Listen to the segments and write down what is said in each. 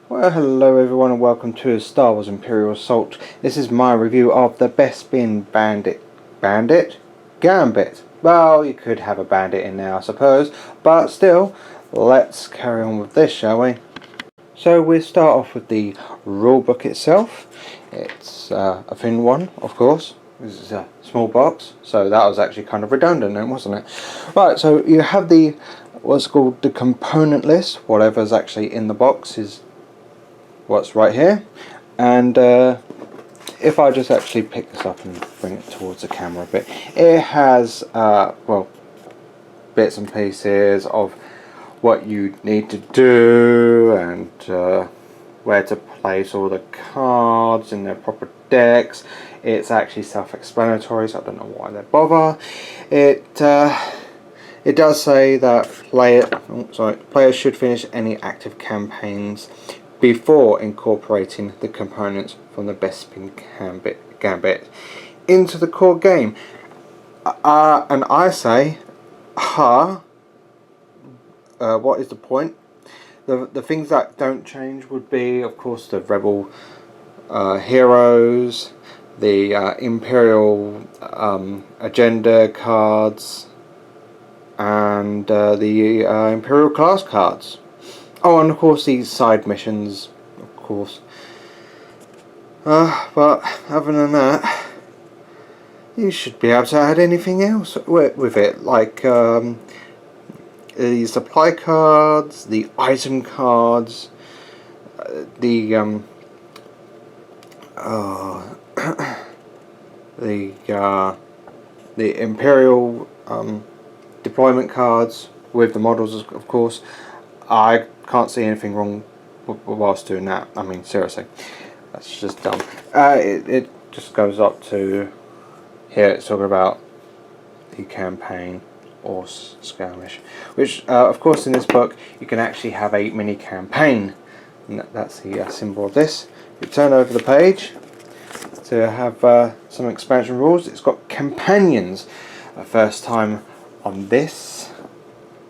Well, hello everyone and welcome to Star Wars Imperial Assault. This is my review of the Bespin Gambit. Well, you could have a bandit in there I suppose, but still, let's carry on with this, shall we? So we start off with the rulebook itself. It's a thin one, of course. This is a small box, so that was actually kind of redundant then, wasn't it? Right, so you have the what's called the component list. Whatever's actually in the box is what's right here, and if I just actually pick this up and bring it towards the camera a bit, it has well, bits and pieces of what you need to do and where to place all the cards in their proper decks. It's actually self-explanatory, so I don't know why they bother. It does say that players should finish any active campaigns before incorporating the components from the Bespin Gambit into the core game. And I say, what is the point? The things that don't change would be, of course, the Rebel heroes, the Imperial agenda cards, and the Imperial class cards. Oh, and of course these side missions, of course. But other than that, you should be able to add anything else with it, like the supply cards, the item cards, the the Imperial deployment cards with the models, of course. I can't see anything wrong whilst doing that. I mean, seriously, that's just dumb. It just goes up to here. It's talking about the campaign or skirmish, which of course in this book you can actually have a mini campaign, and that's the symbol of this. You turn over the page to have some expansion rules. It's got companions. First time on this,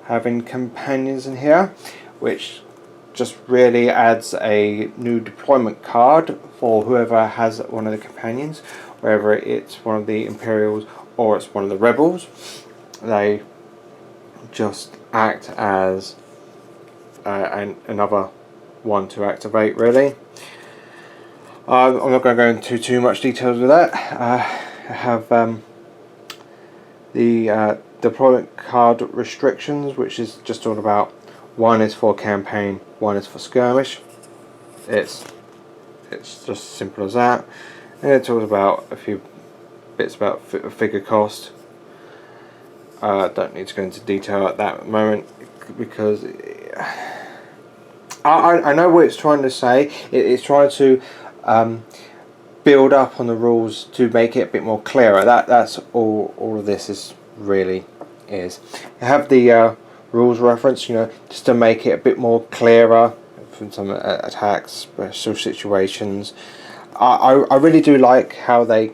having companions in here, which just really adds a new deployment card for whoever has one of the companions, whether it's one of the Imperials or it's one of the Rebels. They just act as another one to activate, really. I'm not going to go into too much details with that. I have the deployment card restrictions, which is just all about, one is for campaign, one is for skirmish. It's just simple as that. And it talks about a few bits about figure cost. Don't need to go into detail at that moment because I know what it's trying to say. It's trying to build up on the rules to make it a bit more clearer. That's all of this is really is. You have the rules reference, just to make it a bit more clearer from some attacks, special situations. I really do like how they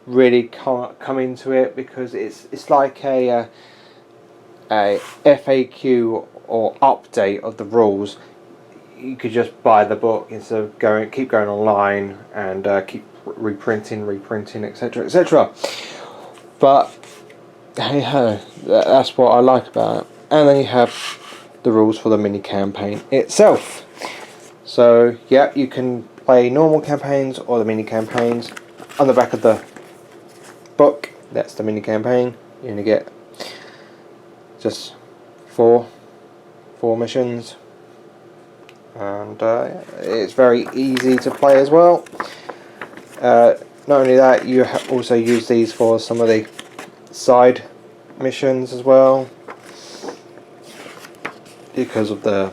really come into it, because it's like a FAQ or update of the rules. You could just buy the book instead of keep going online and keep reprinting, etc, etc. But hey ho, that's what I like about it. And then you have the rules for the mini campaign itself. So yeah, you can play normal campaigns or the mini campaigns. On the back of the book, that's the mini campaign. You're gonna get just four missions, and it's very easy to play as well. Not only that, you also use these for some of the side missions as well, because of the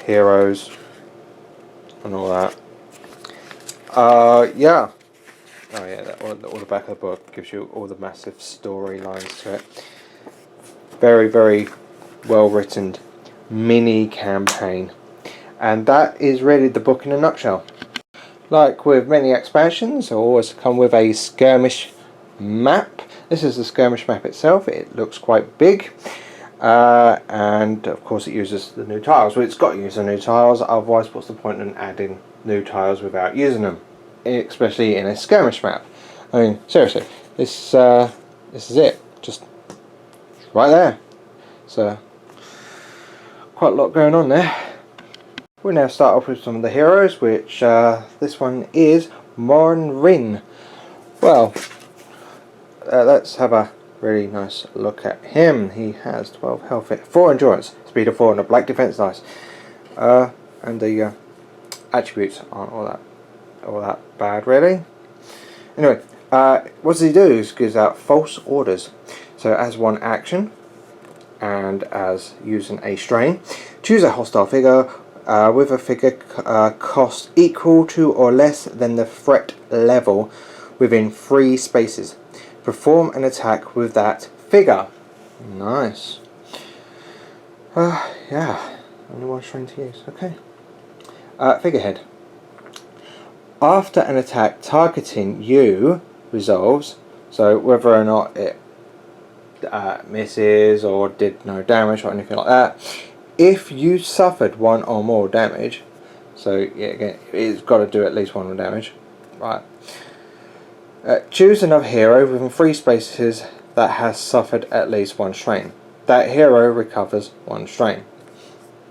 heroes and all that. Yeah. Oh yeah, all the back of the book gives you all the massive storylines to it. Very, very well written mini campaign. And that is really the book in a nutshell. Like with many expansions, they always come with a skirmish map. This is the skirmish map itself. It looks quite big. and of course it uses the new tiles. Well, it's got to use the new tiles, otherwise what's the point in adding new tiles without using them, especially in a skirmish map. I mean, seriously, this is it, just right there. So quite a lot going on there. We'll now start off with some of the heroes, which this one is Rin. Well, let's have a really nice look at him. He has 12 health, 4 endurance, speed of 4 and a black defense, nice. And the attributes aren't all that bad really. Anyway, what does he do? He gives out false orders. So as one action, and as using a strain, choose a hostile figure with a figure cost equal to or less than the threat level within 3 spaces. Perform an attack with that figure. Nice. Yeah, only one strain to use. Okay. Figurehead. After an attack targeting you resolves, so whether or not it misses or did no damage or anything like that, if you suffered 1 or more damage, so yeah, again, it's got to do at least 1 more damage, right? Choose another hero within 3 spaces that has suffered at least 1 strain. That hero recovers 1 strain.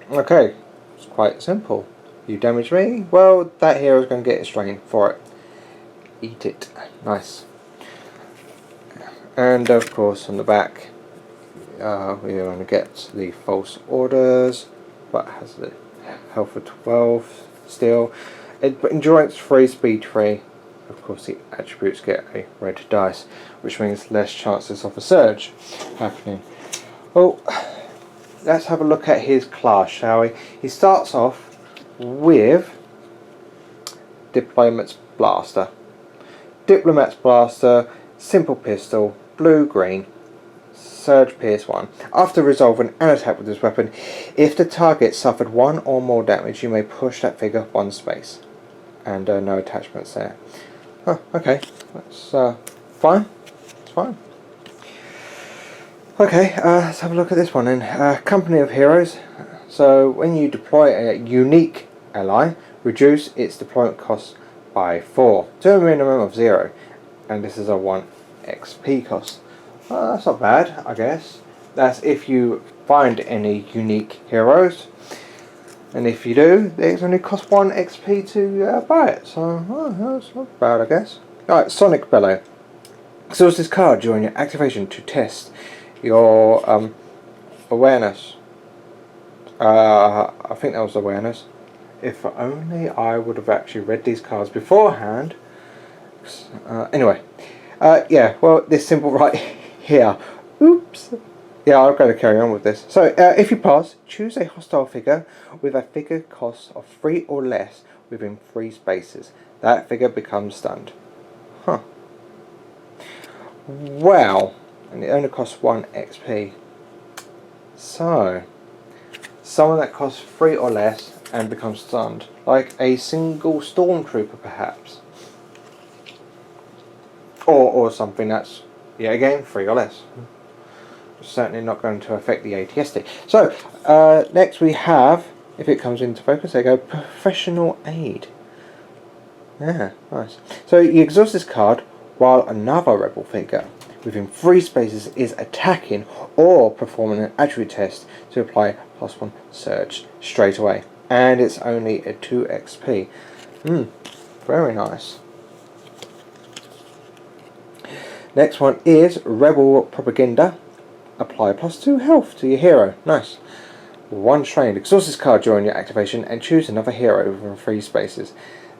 Okay, it's quite simple. You damage me, well, that hero is going to get a strain for it. Eat it. Nice. And of course on the back we're going to get the false orders, but has the health of 12 still. Endurance 3, speed 3. Of course the attributes get a red dice, which means less chances of a surge happening. Well, let's have a look at his class, shall we? He starts off with Diplomat's Blaster. Diplomat's Blaster, simple pistol, blue-green, surge pierce 1. After resolving an attack with this weapon, if the target suffered 1 or more damage, you may push that figure 1 space. And no attachments there. Oh, okay, that's fine. It's fine. Okay, let's have a look at this one then. Company of Heroes. So when you deploy a unique ally, reduce its deployment cost by 4 to a minimum of 0. And this is a 1 XP cost. That's not bad, I guess. That's if you find any unique heroes. And if you do, it only costs 1 XP to buy it. So, that's not bad, I guess. Alright, Sonic Bellow. Exhaust this card during your activation to test your awareness. I think that was awareness. If only I would have actually read these cards beforehand. Anyway. Yeah, well, this symbol right here. Oops. Yeah, I'm going to carry on with this. So, if you pass, choose a hostile figure with a figure cost of 3 or less within 3 spaces. That figure becomes stunned. Huh. Well, and it only costs 1 XP. So, someone that costs 3 or less and becomes stunned. Like a single stormtrooper, perhaps. Or something that's, yeah, again, 3 or less. Certainly not going to affect the ATSD. So, next we have, if it comes into focus, there you go, Professional Aid. Yeah, nice. So you exhaust this card while another rebel figure within 3 spaces is attacking or performing an attribute test to apply +1 surge straight away. And it's only a 2 XP. Very nice. Next one is Rebel Propaganda. Apply +2 health to your hero. Nice. 1 strain. Exhaust this card during your activation and choose another hero within 3 spaces.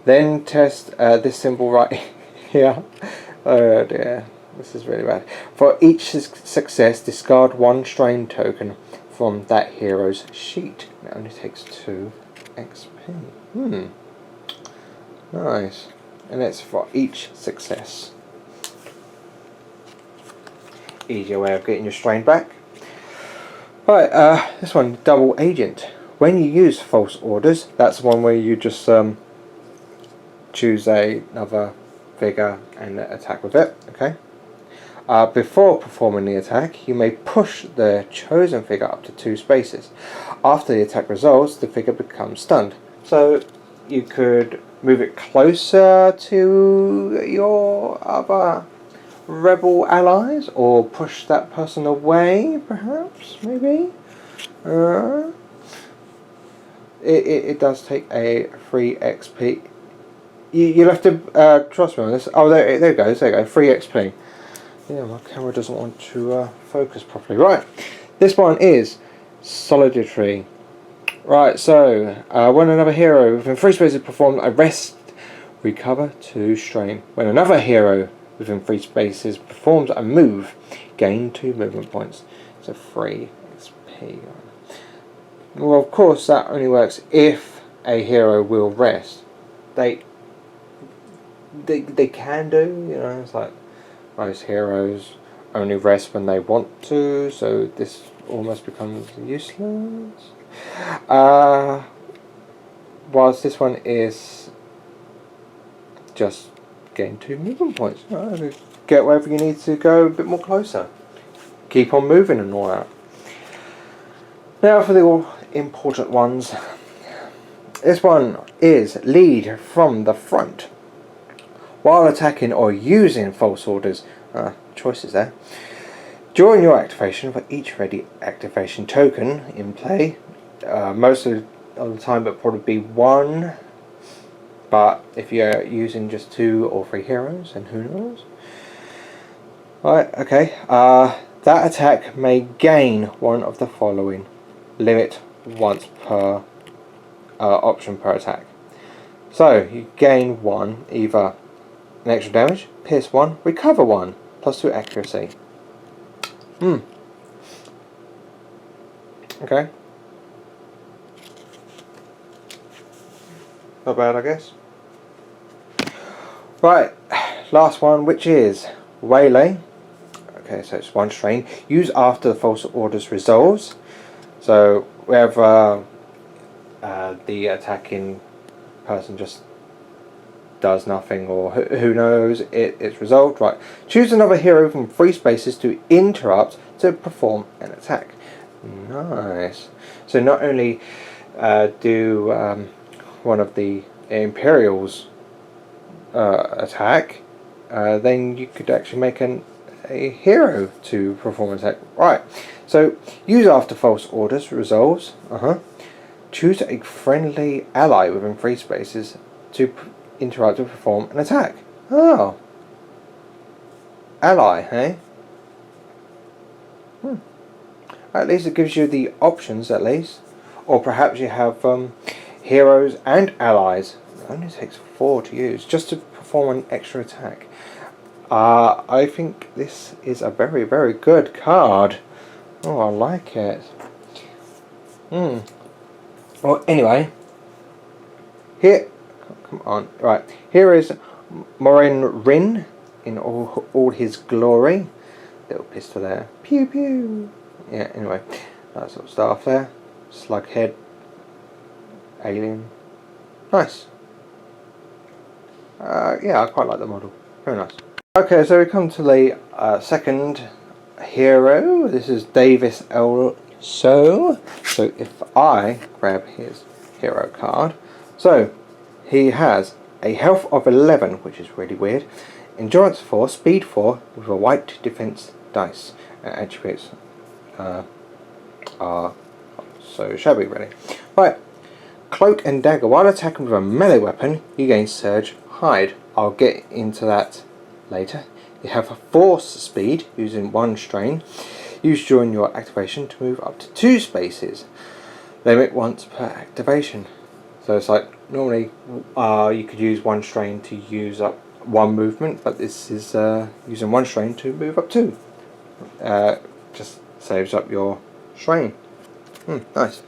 Then test this symbol right here. Oh dear. This is really bad. For each success, discard 1 strain token from that hero's sheet. It only takes 2 XP. Nice. And it's for each success. Easier way of getting your strain back. Right, this one, Double Agent. When you use false orders, that's the one where you just choose another figure and attack with it. Okay. Before performing the attack, you may push the chosen figure up to 2 spaces. After the attack resolves, the figure becomes stunned. So you could move it closer to your other rebel allies, or push that person away, perhaps, maybe. It does take a free XP. You'll have to trust me on this. Oh, there it goes. There you go. Free XP. Yeah, my camera doesn't want to focus properly. Right, this one is Solidarity. Right, so when another hero within 3 spaces performs a rest, recover 2 strain. When another hero within 3 spaces performs a move, gain 2 movement points. So 3 XP. Well, of course, that only works if a hero will rest. They can do, you know, it's like most heroes only rest when they want to, so this almost becomes useless. Whilst this one is just gain 2 movement points. Get wherever you need to go a bit more closer. Keep on moving and all that. Now for the all important ones. This one is lead from the front. While attacking or using false orders, choices there. During your activation, for each ready activation token in play, most of the time it'll probably be 1, but if you're using just 2 or 3 heroes, then who knows? Right, okay. That attack may gain one of the following. Limit once per option per attack. So you gain 1, either an extra damage, pierce 1, recover 1, plus 2 accuracy. Okay. Not bad, I guess. Right, last one, which is Waylay. Okay, so it's 1 strain. Use after the false orders resolves. So wherever the attacking person just does nothing, or who knows, it's resolved. Right, choose another hero from 3 spaces to interrupt to perform an attack. Nice. So not only do one of the Imperials attack, then you could actually make a hero to perform an attack. Right, so use after false orders resolves. Choose a friendly ally within 3 spaces to interrupt to perform an attack. Oh, ally, hey? At least it gives you the options, at least. Or perhaps you have heroes and allies. It only takes 4 to use just to perform an extra attack. I think this is a very, very good card. Oh, I like it. Well, anyway, here, come on, right, here is Morin Rin in all his glory. Little pistol there. Pew pew. Yeah, anyway, that sort of stuff there. Slughead. Alien. Nice. Yeah, I quite like the model. Very nice. Okay, so we come to the second hero. This is Davis L. So if I grab his hero card, so he has a health of 11, which is really weird, endurance 4, speed 4 with a white defense dice. Attributes are so shabby, really. Right, cloak and dagger. While attacking with a melee weapon, you gain surge hide. I'll get into that later. You have a force speed using 1 strain. Used during your activation to move up to 2 spaces. Limit once per activation. So it's like normally you could use 1 strain to use up 1 movement, but this is using 1 strain to move up 2. Just saves up your strain. Nice.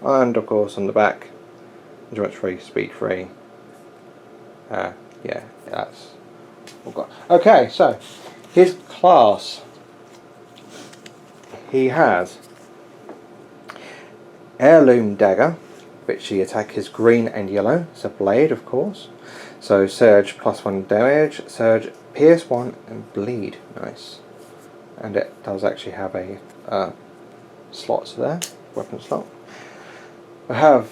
And of course on the back, endurance 3, speed 3. Yeah, that's all got. Okay, so his class. He has Heirloom Dagger, which the attack is green and yellow. It's a blade, of course. So surge plus 1 damage, surge, pierce 1, and bleed. Nice. and it does actually have a slot there, weapon slot. We have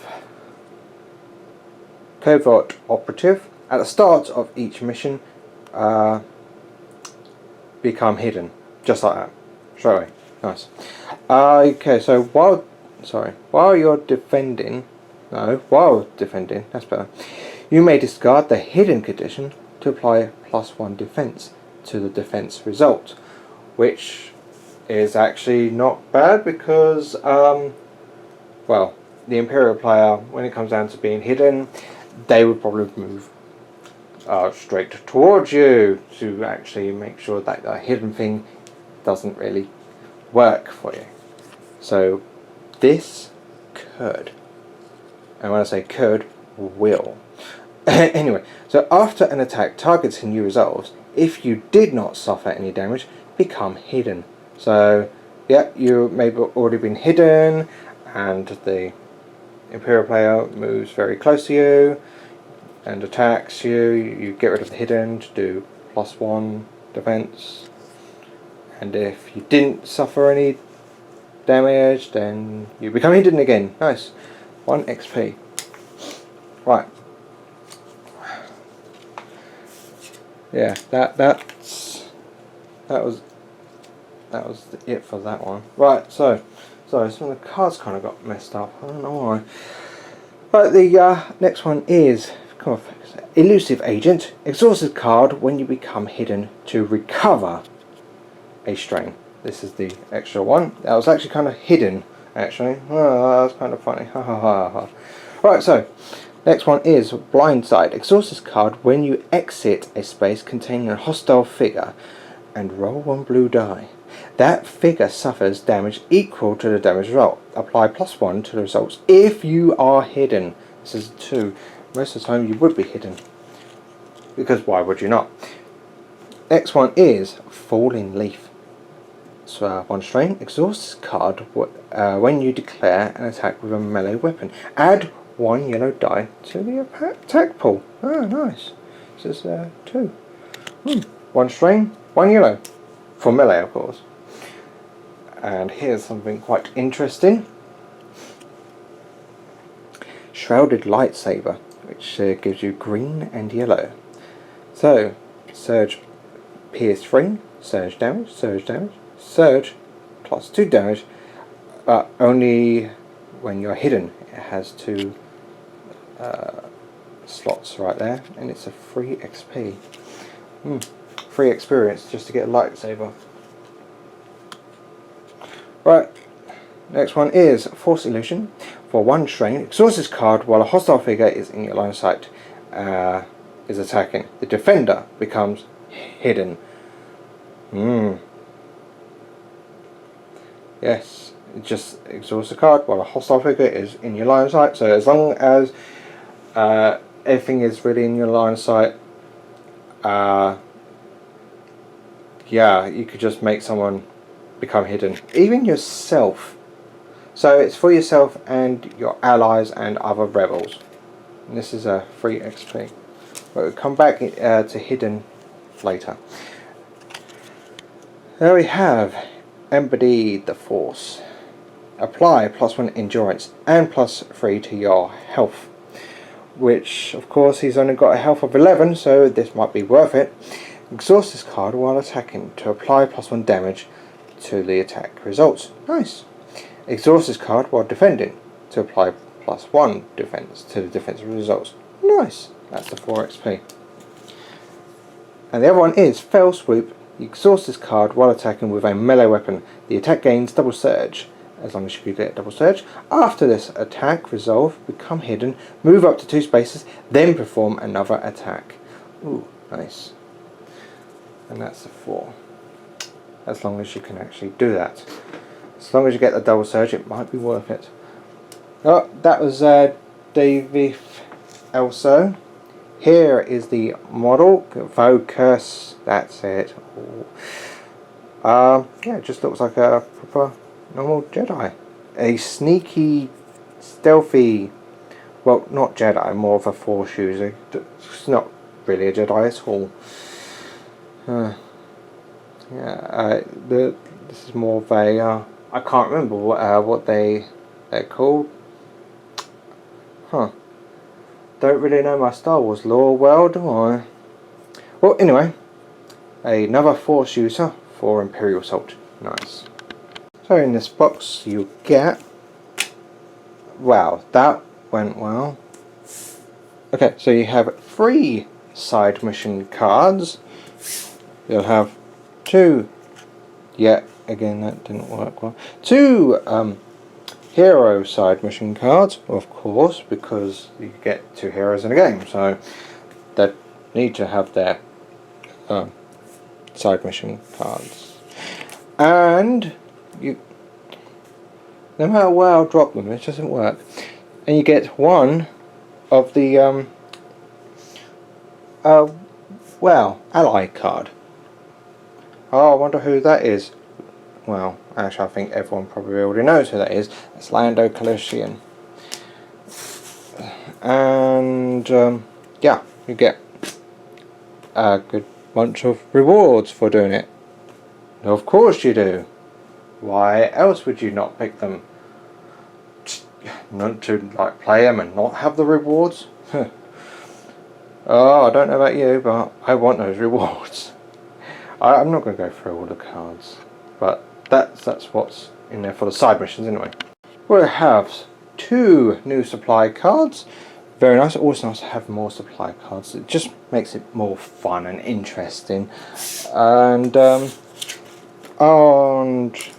Covert Operative. At the start of each mission, become hidden, just like that, straight away. Nice. Okay, so while defending, that's better. You may discard the hidden condition to apply +1 defense to the defense result, which is actually not bad because, well, the Imperial player, when it comes down to being hidden, they would probably move straight towards you to actually make sure that the hidden thing doesn't really work for you. So this could, and when I say could, will. Anyway, so after an attack targets and you resolves, if you did not suffer any damage, become hidden. So yeah, you may have already been hidden and the Imperial player moves very close to you and attacks you. You get rid of the hidden to do +1 defense, and if you didn't suffer any damage, then you become hidden again. Nice. 1 XP. Right. Yeah, that was it for that one. Right, so some of the cards kind of got messed up. I don't know why. Right, the next one is Elusive Agent. Exhaust this card when you become hidden to recover a strain. This is the extra one. That was actually kind of hidden, actually. Oh, that was kind of funny. Ha ha ha ha. Right, so next one is Blindside. Exhaust this card when you exit a space containing a hostile figure and roll 1 blue die. That figure suffers damage equal to the damage result. Apply +1 to the results if you are hidden. This is 2. Most of the time you would be hidden, because why would you not? Next one is Falling Leaf. So 1 strain. Exhaust this card when you declare an attack with a melee weapon. Add 1 yellow die to the attack pool. Ah, nice. This is 2. 1 strain, 1 yellow. For melee, of course. And here's something quite interesting. Shrouded Lightsaber, which gives you green and yellow. So, Surge Pierce 3, Surge damage, Surge +2 damage, but only when you're hidden. It has 2 slots right there, and it's a free XP. Free experience just to get a lightsaber. Right, next one is Force Illusion. For 1 strain, exhaust this card while a hostile figure is in your line of sight, is attacking. The defender becomes hidden. Yes, just exhaust the card while a hostile figure is in your line of sight. So as long as everything is really in your line of sight, yeah, you could just make someone become hidden. Even yourself. So it's for yourself and your allies and other rebels. And this is a free XP. But we'll come back to hidden later. There we have Embody the Force. Apply +1 endurance and +3 to your health. Which, of course, he's only got a health of 11, so this might be worth it. Exhaust this card while attacking to apply +1 damage to the attack results. Nice. Exhaust this card while defending to apply +1 defense to the defensive results. Nice. That's the 4 XP. And the other one is Fell Swoop. You exhaust this card while attacking with a melee weapon. The attack gains double surge, as long as you get double surge. After this attack resolve, become hidden, move up to 2 spaces, then perform another attack. Ooh, nice. And that's the 4. As long as you can actually do that. As long as you get the double surge, it might be worth it. Oh, that was David Elso. Here is the model. Focus. That's it. Yeah, it just looks like a proper normal Jedi. A sneaky, stealthy, well, not Jedi, more of a Force user. It's not really a Jedi at all. Yeah, this is more of a, I can't remember what they're called. Huh. Don't really know my Star Wars lore well, do I? Well, anyway, another Force user for Imperial Salt. Nice. So in this box you get... Wow, that went well. Okay, so you have 3 side mission cards. You'll have 2... Yeah, again that didn't work well. 2 hero side mission cards, of course, because you get 2 heroes in a game, so they need to have their side mission cards. And you, no matter where I'll drop them, it doesn't work. And you get 1 of the well, ally card. Oh, I wonder who that is. Well, actually I think everyone probably already knows who that is. It's Lando Calrissian. And yeah, you get a good bunch of rewards for doing it. Of course you do. Why else would you not pick them? Not to like play them and not have the rewards? Oh, I don't know about you, but I want those rewards. I'm not going to go through all the cards, but that's what's in there for the side missions anyway. We have 2 new supply cards. Very nice. Also nice to have more supply cards. It just makes it more fun and interesting. And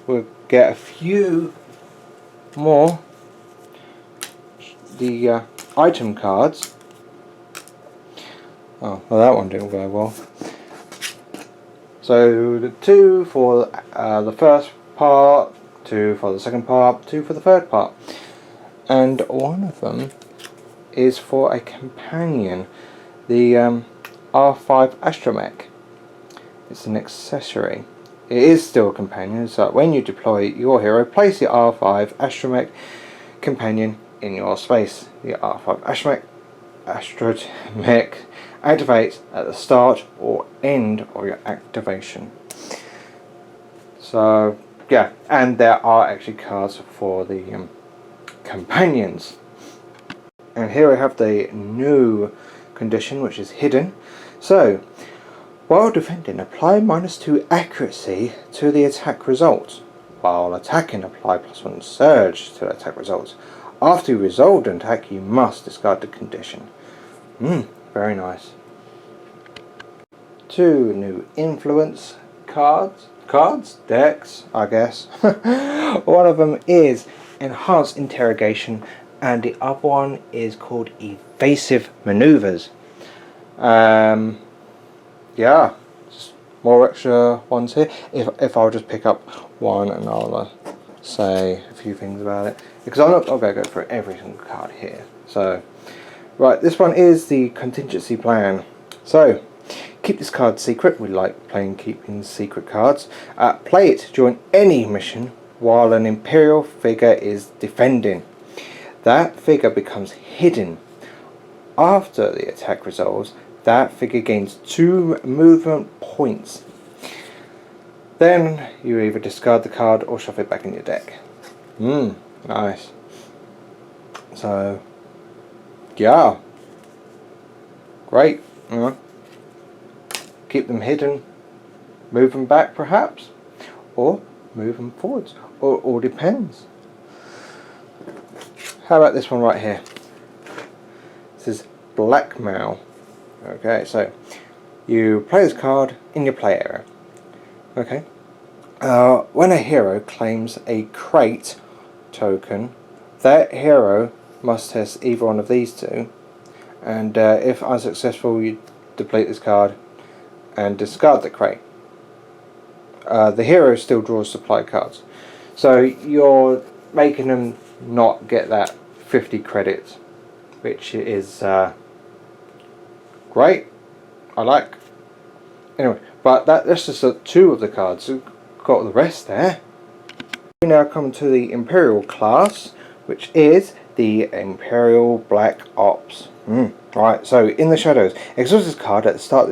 we'll get a few more the item cards. Oh, well, that one didn't go well. So the 2 for the first part, 2 for the second part, 2 for the third part, and one of them is for a companion, the R5 astromech. It's an accessory. It is still a companion, so when you deploy your hero, place the R5 astromech companion in your space. The R5 astromech activates at the start or end of your activation. So yeah, and there are actually cards for the companions. And here we have the new condition, which is hidden. So while defending, apply -2 accuracy to the attack results. While attacking, apply +1 surge to attack results. After you resolve an attack, you must discard the condition. Very nice. 2 new influence decks, I guess. One of them is enhanced interrogation, and the other one is called evasive maneuvers. Yeah, just more extra ones here. If I'll just pick up one and I'll say a few things about it, because I'm not going to go through every single card here. So right, this one is the contingency plan. So keep this card secret. We like keeping secret cards. Play it during any mission while an Imperial figure is defending. That figure becomes hidden. After the attack resolves, that figure gains 2 movement points. Then you either discard the card or shove it back in your deck. Nice. So yeah, great. Keep them hidden, move them back perhaps, or move them forwards, or all depends. How about this one right here? This is blackmail. Okay, so you play this card in your play area. Okay. When a hero claims a crate token, that hero must test either one of these 2, and if unsuccessful, you deplete this card and discard the crate. The hero still draws supply cards, so you're making them not get that 50 credits, which is great. I like. Anyway, but that's just 2 of the cards. We've got the rest there. We now come to the Imperial class, which is the Imperial Black Ops. Right, so in the shadows, exhaust this card at the start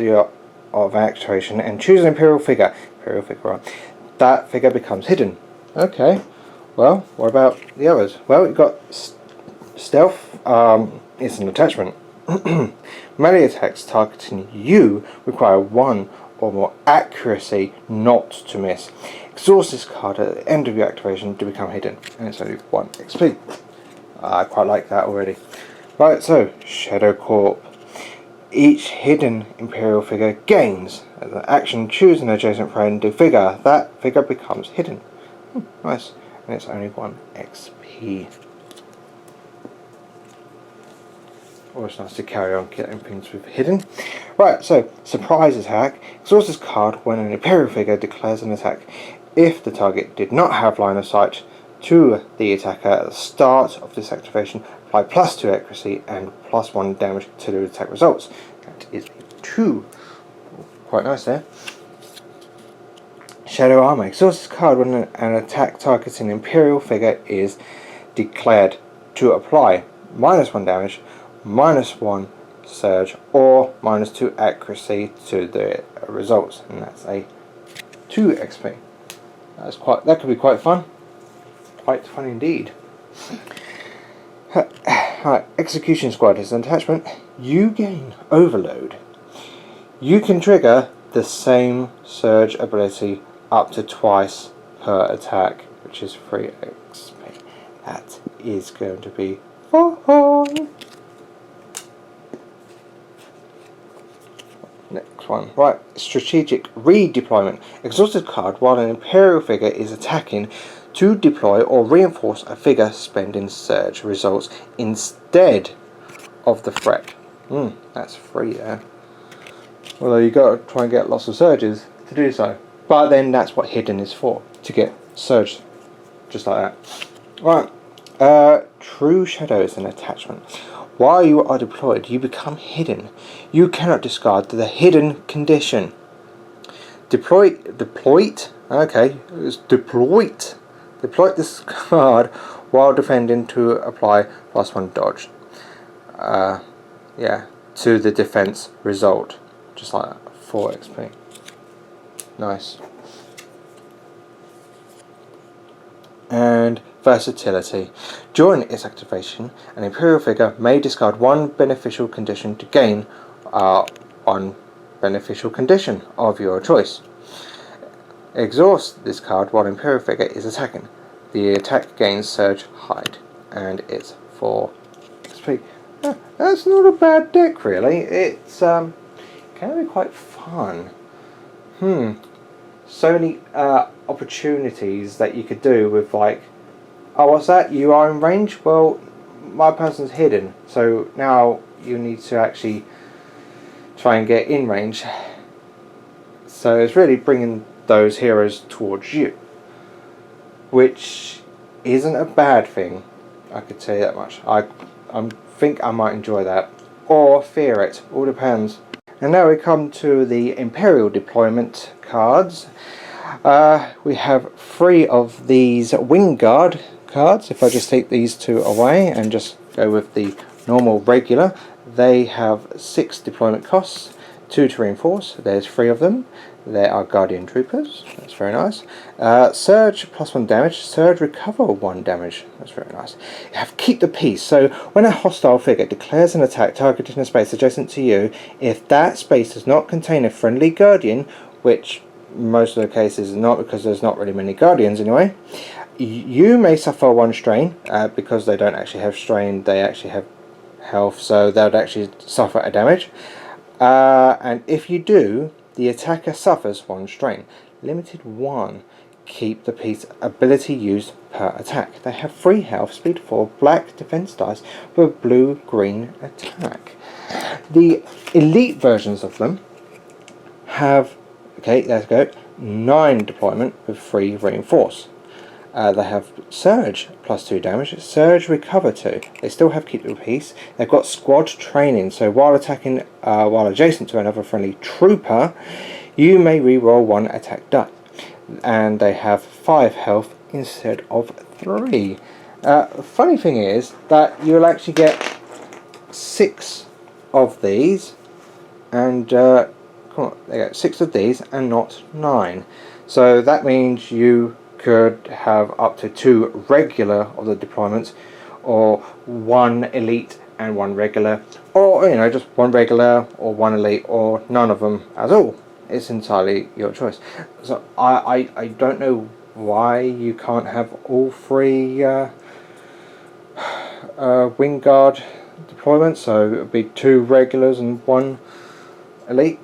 of activation and choose an Imperial figure. Imperial figure, right? That figure becomes hidden. Okay, well, what about the others? Well, you've got stealth. It's an attachment. Melee attacks targeting you require 1 or more accuracy not to miss. Exhaust this card at the end of your activation to become hidden, and it's only 1 XP. I quite like that already. Right, so Shadow Corp. Each hidden Imperial figure gains as an action, choose an adjacent friend to figure. That figure becomes hidden. Nice, and it's only 1 XP. Always nice to carry on getting things with hidden. Right, so surprise attack. Exhaust this card when an Imperial figure declares an attack. If the target did not have line of sight to the attacker at the start of this activation, apply +2 accuracy and +1 damage to the attack results. That is 2. Quite nice there. Shadow Armor. Exhaust this card when an attack targeting an Imperial figure is declared to apply -1 damage, -1 surge, or -2 accuracy to the results, and that's a 2 XP. That could be quite fun. Quite fun indeed. Right, Execution Squad is an attachment. You gain Overload. You can trigger the same surge ability up to twice per attack, which is 3 XP. That is going to be fun. Next one. Right, Strategic Redeployment. Exhaust this card while an Imperial figure is attacking to deploy or reinforce a figure spending surge results instead of the threat. That's free there. Although you got to try and get lots of surges to do so. But then that's what hidden is for, to get surge just like that. Right, True Shadow is an attachment. While you are deployed, you become hidden. You cannot discard the hidden condition. Deployed. Okay, it's deployed. Deploy this card while defending to apply +1 dodge. To the defense result. Just like that. 4 XP. Nice. And Versatility. During its activation, an Imperial figure may discard 1 beneficial condition to gain 1 beneficial condition of your choice. Exhaust this card while Imperial figure is attacking. The attack gains Surge Hide, and it's 4 XP. That's not a bad deck, really. It's can be quite fun. So many opportunities that you could do with, like, oh, what's that? You are in range? Well, my person's hidden, so now you need to actually try and get in range. So it's really bringing those heroes towards you, which isn't a bad thing. I could tell you that much. I think I might enjoy that, or fear it. All depends. And now we come to the Imperial deployment cards. We have 3 of these Wing Guard cards. If I just take these 2 away and just go with the normal regular, they have 6 deployment costs, 2 to reinforce. There's 3 of them. They are Guardian Troopers. That's very nice. Surge +1 damage. Surge recover 1 damage. That's very nice. You have Keep the Peace. So when a hostile figure declares an attack targeting a space adjacent to you, if that space does not contain a friendly Guardian, which most of the cases is not, because there's not really many Guardians anyway, you may suffer 1 strain. Because they don't actually have strain, they actually have health, so they would actually suffer a damage. And if you do, the attacker suffers 1 strain. Limited 1. Keep the Peace ability used per attack. They have 3 health, speed 4, black defense dice with blue-green attack. The elite versions of them have, okay, let's go, 9 deployment with 3 reinforce. They have Surge +2 damage, Surge recover 2. They still have Keep the Peace. They've got Squad Training, so while attacking, while adjacent to another friendly trooper, you may reroll 1 attack die. And they have 5 health instead of 3. Funny thing is that you'll actually get 6 of these, and come on, they get 6 of these and not 9. So that means you could have up to 2 regular of the deployments, or 1 elite and 1 regular, or you know, just 1 regular or 1 elite, or none of them at all. It's entirely your choice. So I don't know why you can't have all 3 wing guard deployments. So it would be 2 regulars and 1 elite.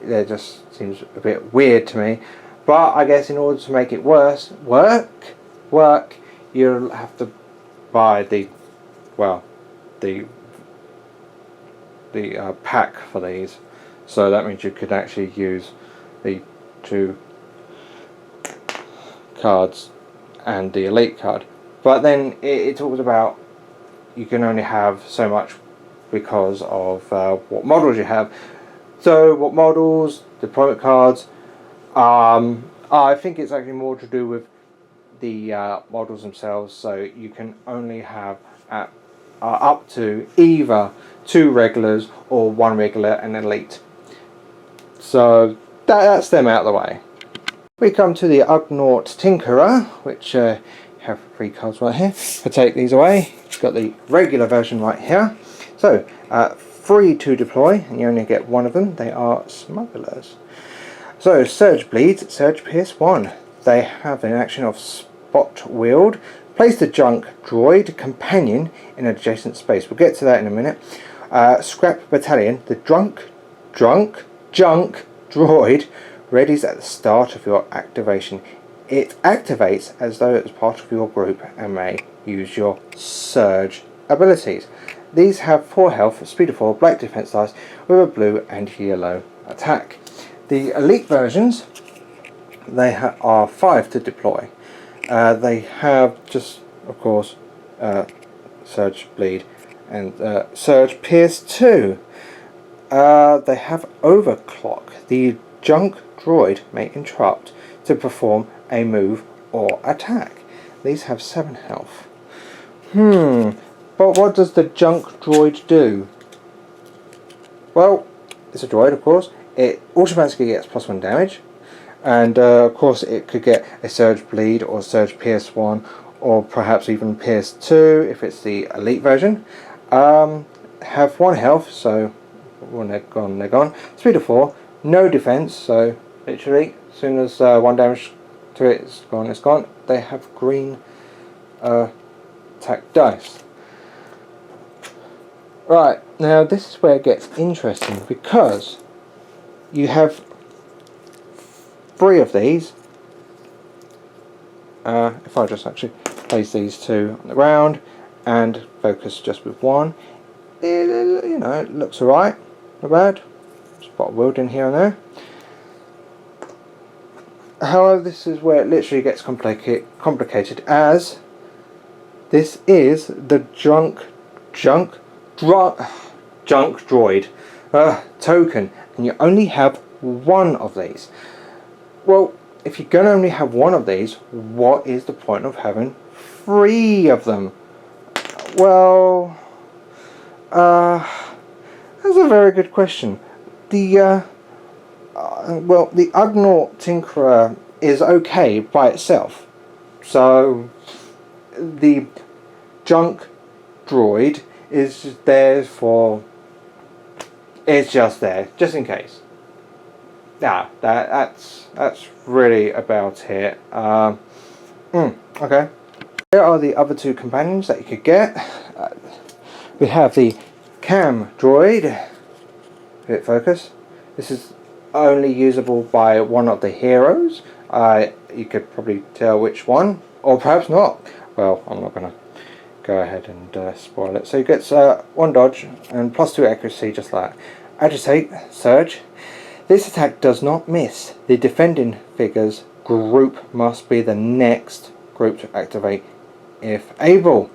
It just seems a bit weird to me. But I guess in order to make it work, you'll have to buy the pack for these. So that means you could actually use the 2 cards and the elite card. But then it talks about you can only have so much because of what models you have. So what models, deployment cards, I think it's actually more to do with the models themselves. So you can only have up to either 2 regulars or 1 regular and elite. So that's them out of the way. We come to the Ugnaught Tinkerer, which have 3 cards right here. I'll take these away. It's got the regular version right here. So 3 to deploy, and you only get 1 of them. They are smugglers. So Surge Bleed, Surge Pierce 1. They have an action of Spot Wield. Place the junk droid companion in an adjacent space. We'll get to that in a minute. Scrap Battalion. The junk droid readies at the start of your activation. It activates as though it was part of your group and may use your surge abilities. These have 4 health, speed of 4, black defense dice with a blue and yellow attack. The elite versions, they are 5 to deploy. They have just, of course, Surge Bleed and Surge Pierce 2. They have Overclock. The junk droid may interrupt to perform a move or attack. These have 7 health. But what does the junk droid do? Well, it's a droid, of course. It automatically gets +1 damage. And of course it could get a Surge Bleed or Surge Pierce 1, or perhaps even Pierce 2 if it's the elite version. Have 1 health, so when they're gone, they're gone. Speed of 4, no defense, so literally as soon as 1 damage to it is gone, it's gone. They have green attack dice. Right, now this is where it gets interesting, because you have 3 of these. If I just actually place these 2 on the ground and focus just with 1, you know, it looks alright, not bad. Spot Wield in here and there. However, this is where it literally gets complicated, as this is the junk droid token, and you only have 1 of these. Well, if you're going to only have 1 of these, what is the point of having 3 of them? Well, that's a very good question. The Ugnaught Tinkerer is okay by itself. So the junk droid is there for, it's just there, just in case. Now, that's really about it. Okay. There are the other 2 companions that you could get. We have the Cam droid. Hit focus. This is only usable by 1 of the heroes. You could probably tell which one, or perhaps not. Well, I'm not going to go ahead and spoil it. So he gets 1 dodge and +2 accuracy, just like that. Agitate, Surge. This attack does not miss. The defending figure's group must be the next group to activate if able.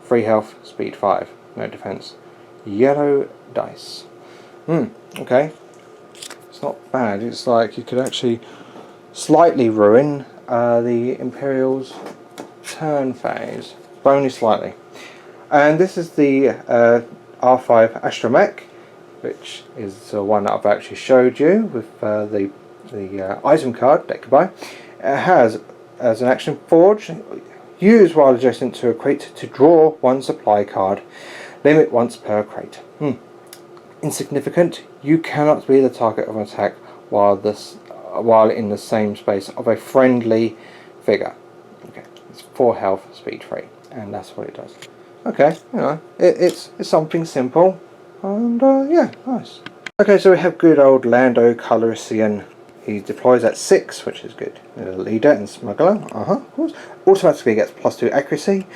3 health, speed 5, no defense. Yellow dice. Okay. It's not bad. It's like you could actually slightly ruin the Imperial's turn phase. But only slightly. And this is the R5 Astromech. which is the one that I've actually showed you with the item card that you can buy. It has, as an action, Forge. Use while adjacent to a crate to draw one supply card. Limit once per crate. Insignificant. You cannot be the target of an attack while in the same space of a friendly figure. Okay, it's 4 health, speed 3, and that's what it does. Okay, you know, it's something simple, and yeah, nice. Okay, so we have good old Lando Calrissian. He deploys at 6, which is good. Leader and Smuggler, of course. Automatically gets +2 accuracy.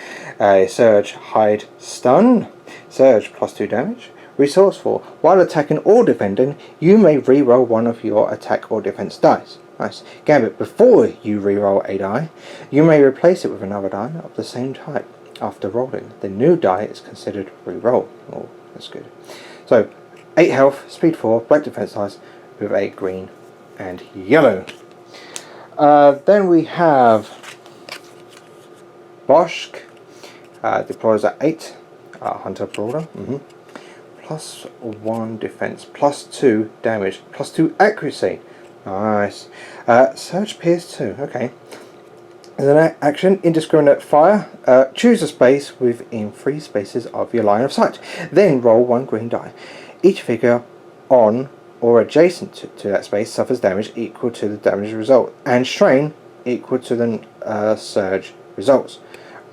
Surge, Hide, Stun. Surge, +2 damage. Resourceful. While attacking or defending, you may reroll one of your attack or defense dice. Nice. Gambit. Before you reroll a die, you may replace it with another die of the same type. After rolling, the new die is considered reroll. Oh, that's good. So, 8 health, speed 4, black defense dice with a green and yellow. Then we have Bosch. Deploys at 8. Hunter Brawler. +1 defense, +2 damage, +2 accuracy. Nice. Surge Pierce 2. Okay. As an action, indiscriminate fire. Choose a space within 3 spaces of your line of sight. Then roll 1 green die. Each figure on or adjacent to that space suffers damage equal to the damage result, and strain equal to the surge results.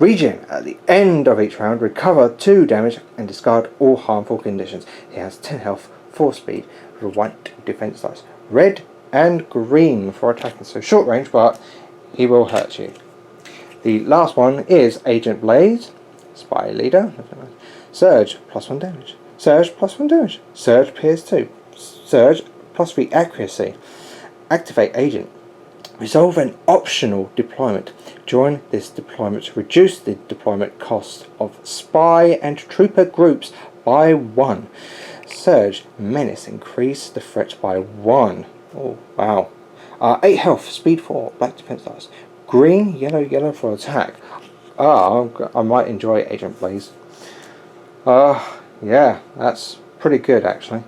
Regen. At the end of each round, recover 2 damage and discard all harmful conditions. He has 10 health, 4 speed, with a white defense dice. Red and green for attacking, so short range, but he will hurt you. The last one is Agent Blaze, Spy Leader. Surge, +1 damage. Surge, +1 damage. Surge Pierce 2. Surge, +3 accuracy. Activate Agent. Resolve an optional deployment. During this deployment, reduce the deployment cost of spy and trooper groups by 1. Surge, Menace, increase the threat by 1. Oh, wow. 8 health, speed 4, black defense dice. Green, yellow for attack. I might enjoy Agent Blaze. Yeah, that's pretty good actually.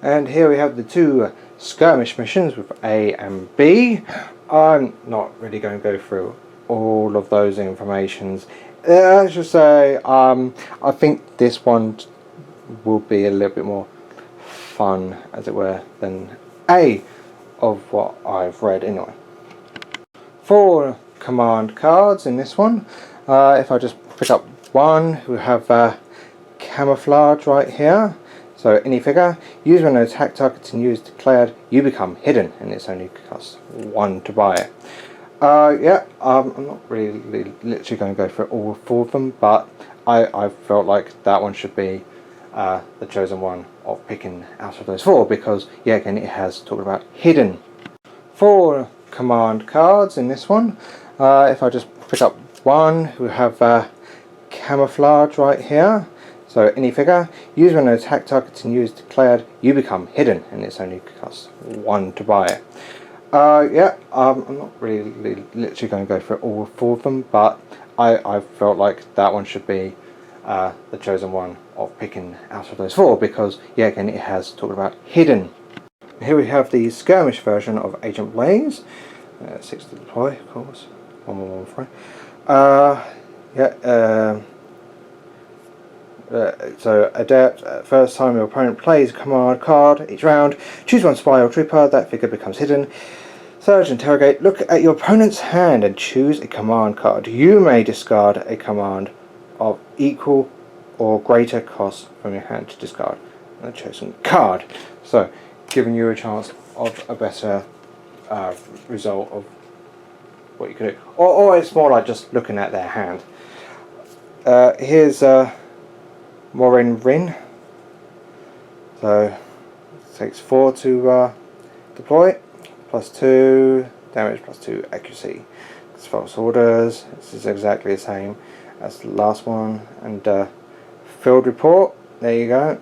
And here we have the 2 skirmish missions with A and B. I'm not really going to go through all of those informations. Let's just say I think this one will be a little bit more fun, as it were, than A of what I've read anyway. 4 command cards in this one. If I just pick up one, we have Camouflage right here. So any figure, use when an attack target and use declared, you become hidden, and it's only costs 1 to buy it. Yeah, I'm not really literally going to go through all 4 of them, but I felt like that one should be the chosen one of picking out of those 4, because yeah, again, it has talked about hidden. 4 command cards in this one. If I just pick up one, we have Camouflage right here. So any figure, use when an attack target and use declared, you become hidden, and it's only costs 1 to buy it. Yeah, I'm not really literally going to go through all 4 of them, but I felt like that one should be the chosen one of picking out of those 4, because yeah, again, it has talked about hidden. Here we have the skirmish version of Agent Blaze. 6 to deploy, of course. 1 yeah. So adept, first time your opponent plays a command card each round, choose 1 spy or trooper, that figure becomes hidden. Surge, interrogate, look at your opponent's hand and choose a command card. You may discard a command of equal or greater cost from your hand to discard a chosen card. So giving you a chance of a better result of what you can do. Or it's more like just looking at their hand. Here's Morin Rin. So it takes 4 to deploy, +2 damage, +2 accuracy. It's false orders. This is exactly the same as the last one. And field report. There you go.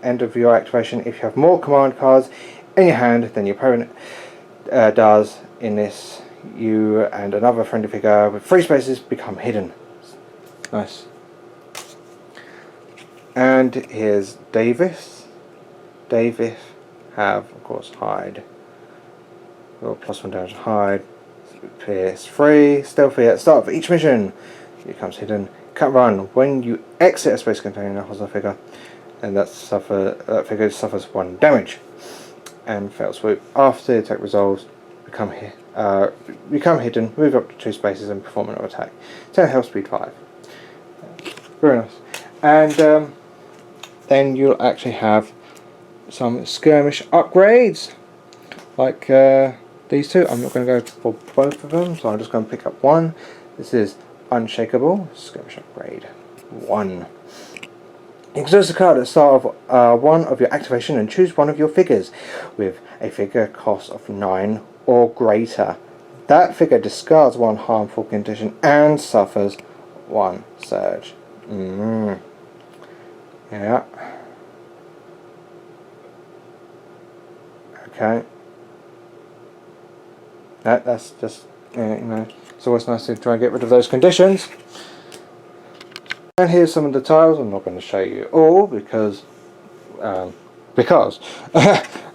End of your activation. If you have more command cards in your hand than your opponent does in this, you and another friendly figure with 3 spaces become hidden. Nice. And here's Davis. David have, of course, hide. Or +1 damage hide. PS3, stealthy at the start of each mission. It becomes hidden. Can't run. When you exit a space container, hostile figure, and that figure suffers 1 damage. And fail swoop. After the attack resolves, become hidden, move up to 2 spaces and perform another attack. 10 health, speed 5. Very nice. And then you'll actually have some skirmish upgrades, like these two. I'm not going to go for both of them, so I'm just going to pick up one. This is Unshakable Skirmish Upgrade 1. Exhaust a card at the start of one of your activation and choose one of your figures with a figure cost of 9 or greater. That figure discards 1 harmful condition and suffers 1 surge. Yeah. Okay. That's just, you know, it's always nice to try and get rid of those conditions. And here's some of the tiles. I'm not going to show you all because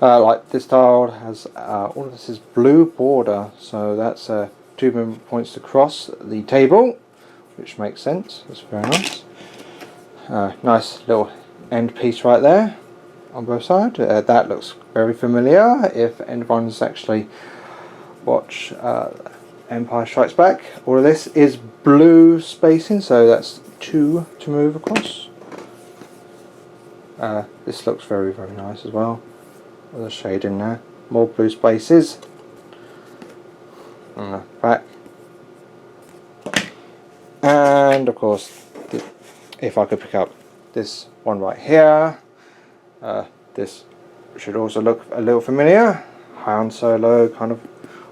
like this tile has all of this is blue border, so that's 2 movement points to cross the table, which makes sense. That's very nice. Nice little end piece right there on both sides. That looks very familiar if anyone's actually watched Empire Strikes Back. All of this is blue spacing, so that's 2 to move across. This looks very, very nice as well. There's a shade in there. More blue spaces. On the back. And of course, if I could pick up this one right here, this should also look a little familiar. Han Solo kind of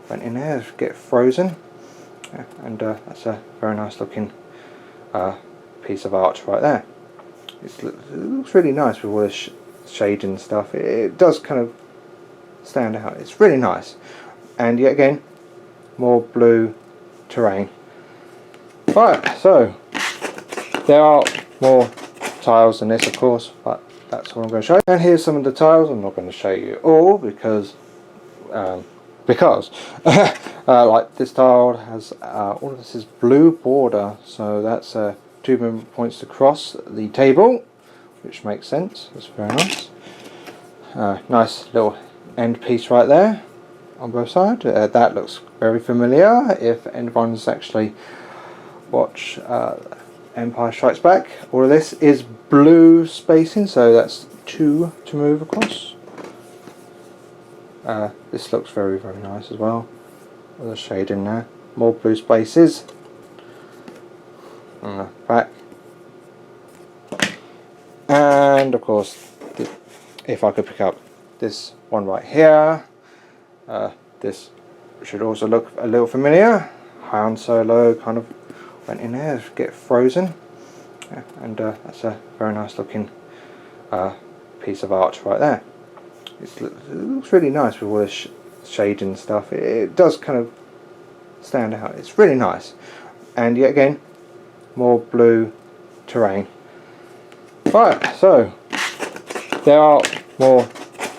went in there to get frozen. Yeah, and that's a very nice looking piece of art right there. It looks really nice with all this shade and stuff. It does kind of stand out. It's really nice. And yet again, more blue terrain. Right, so there are more tiles than this, of course, but that's what I'm going to show you. And here's some of the tiles. I'm not going to show you all because like this tile has all of this is blue border, so that's 2 movement points to cross the table, which makes sense. That's very nice. Nice little end piece right there on both sides. That looks very familiar if anyone's actually watched Empire Strikes Back. All of this is blue spacing, so that's 2 to move across. This looks very, very nice as well. There's a shade in there. More blue spaces. On the back. And of course, if I could pick up this one right here, this should also look a little familiar. Han Solo kind of went in there to get frozen. Yeah, and that's a very nice looking piece of art right there. It looks really nice with all this shade and stuff. It does kind of stand out. It's really nice. And yet again, more blue terrain. Right, so there are more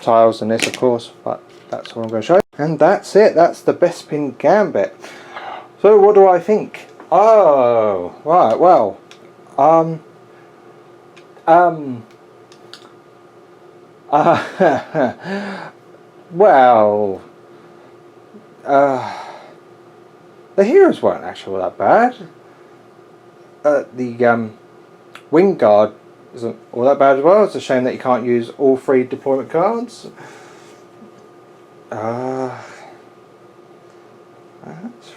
tiles than this, of course, but that's what I'm going to show you. And that's it. That's the Bespin Gambit. So what do I think? Oh, right. Well, well, the heroes weren't actually all that bad. The wing guard isn't all that bad as well. It's a shame that you can't use all 3 deployment cards. That's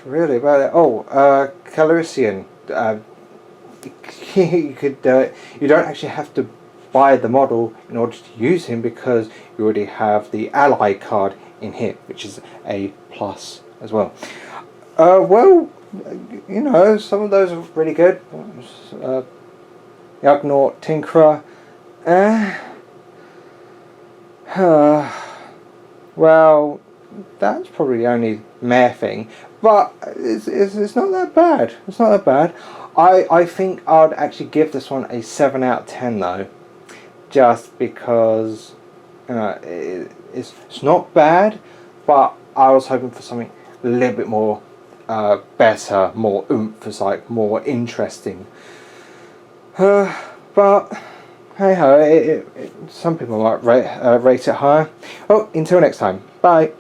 really about it. Oh, Calrissian. You could. You don't actually have to buy the model in order to use him because you already have the ally card in here, which is a plus as well. Well, you know, some of those are really good. Yugnaut, Tinkerer. Well, that's probably the only meh thing, but it's not that bad. It's not that bad. I think I'd actually give this one a 7 out of 10 though, just because It's not bad, but I was hoping for something a little bit more better, more oomph, it's like more interesting. But hey ho, some people might rate it higher. Oh, until next time, bye.